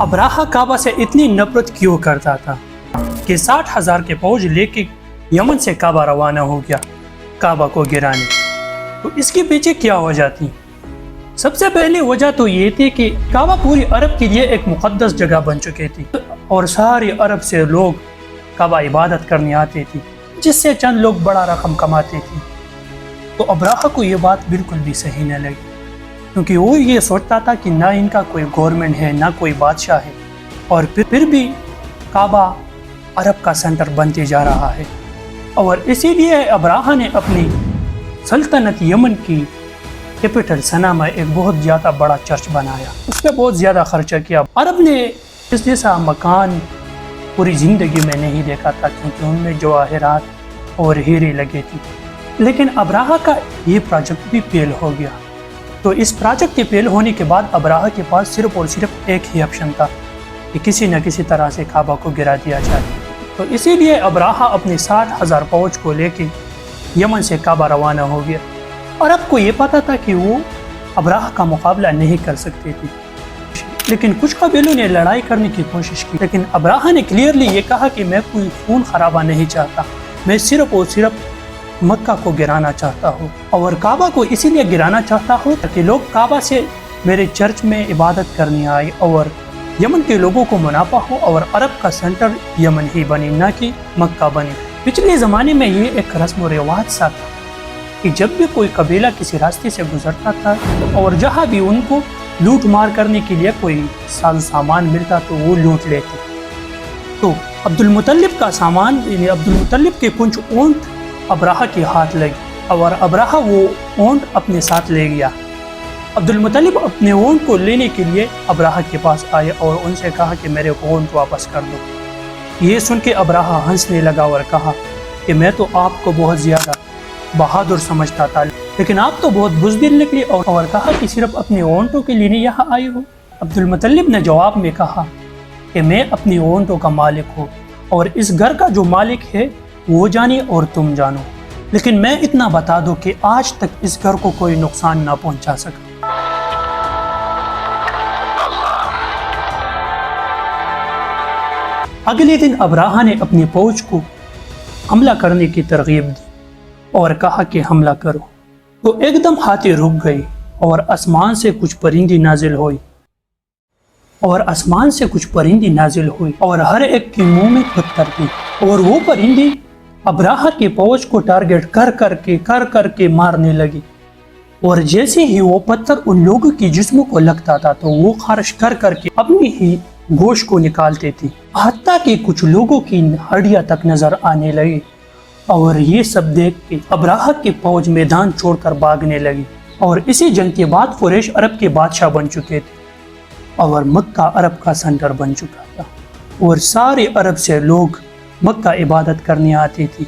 Abraha काबा से इतनी नफरत क्यों करता था कि 60,000 के फौज लेके यमन से काबा रवाना हो गया काबा को गिराने। तो इसके पीछे क्या वजह थी? सबसे पहली वजह तो ये थी कि काबा पूरी अरब के लिए एक मुक़द्दस जगह बन चुकी थी और सारी अरब से लोग काबा इबादत करने आते थे, जिससे चंद लोग बड़ा रकम कमाते थे। तो अब्राहा को ये बात बिल्कुल भी सही न लगी, क्योंकि वो ये सोचता था कि ना इनका कोई गवर्नमेंट है ना कोई बादशाह है, और फिर भी काबा अरब का सेंटर बनते जा रहा है। और इसीलिए अब्राहा ने अपनी सल्तनत यमन की कैपिटल सना में एक बहुत ज़्यादा बड़ा चर्च बनाया, उस पर बहुत ज़्यादा खर्चा किया। अरब ने इस जैसा मकान पूरी ज़िंदगी में नहीं देखा था, क्योंकि उनमें जवाहरात और हीरे लगे थे। लेकिन अब्राहा का ये प्रोजेक्ट भी फेल हो गया। तो इस प्रोजेक्ट के फेल होने के बाद अब्राहा के पास सिर्फ और सिर्फ एक ही ऑप्शन था कि किसी न किसी तरह से काबा को गिरा दिया जाए। तो इसीलिए अब्राहा अपने 60,000 फौज को लेके यमन से काबा रवाना हो गया। और आपको ये पता था कि वो अब्राहा का मुकाबला नहीं कर सकते थे, लेकिन कुछ कबीलों ने लड़ाई करने की कोशिश की। लेकिन अब्राहा ने क्लियरली ये कहा कि मैं कोई खून खराबा नहीं चाहता, मैं सिर्फ और सिर्फ मक्का को गिराना चाहता हूँ, और काबा को इसीलिए गिराना चाहता हूँ ताकि लोग काबा से मेरे चर्च में इबादत करने आए और यमन के लोगों को मुनाफा हो और अरब का सेंटर यमन ही बने, ना कि मक्का बने। पिछले ज़माने में ये एक रस्म व रिवाज सा था कि जब भी कोई कबीला किसी रास्ते से गुजरता था और जहाँ भी उनको लूट मार करने के लिए कोई सामान मिलता तो वो लूट लेते। तो अब्दुल मुतल्लिब का सामान, अब्दुल मुतल्लिब के कुछ ऊँट अब्राहा के हाथ लगी और अब्राहा वो ऊँट अपने साथ ले गया। अब्दुल मुतल्लिब अपने ऊँट को लेने के लिए अब्राहा के पास आए और उनसे कहा कि मेरे ऊँट वापस कर दो। ये सुन के अब्राहा हंसने लगा और कहा कि मैं तो आपको बहुत ज़्यादा बहादुर समझता था, लेकिन आप तो बहुत बुज़दिल निकले, और कहा कि सिर्फ अपने ऊँटों के लिए यहाँ आए हो। अब्दुल मुतल्लिब ने जवाब में कहा कि मैं अपने ऊँटों का मालिक हूँ और इस घर का जो मालिक है वो जाने और तुम जानो, लेकिन मैं इतना बता दूं कि आज तक इस घर को कोई नुकसान ना पहुंचा सका। अगले दिन अब्राहा ने अपनी फौज को हमला करने की तरगीब दी और कहा कि हमला करो। तो एकदम हाथी रुक गई और आसमान से कुछ परिंदी नाजिल हुई और हर एक के मुंह में पत्थर थी, और वो परिंदी अब्राहा की फौज को टारगेट कर करके मारने लगी। और जैसे ही वो पत्थर उन लोगों की जिस्मों को लगता था तो वो खारिश कर करके अपनी ही गोश्त को निकालते थे, हत्ता कि कुछ लोगों की हड्डियां तक नजर आने लगी। और ये सब देख के अब्राहा की फौज मैदान छोड़कर भागने लगी। और इसी जंग के बाद कुरैश अरब के बादशाह बन चुके थे और मक्का अरब का सेंटर बन चुका था, और सारे अरब से लोग मक्का इबादत करने आते थे।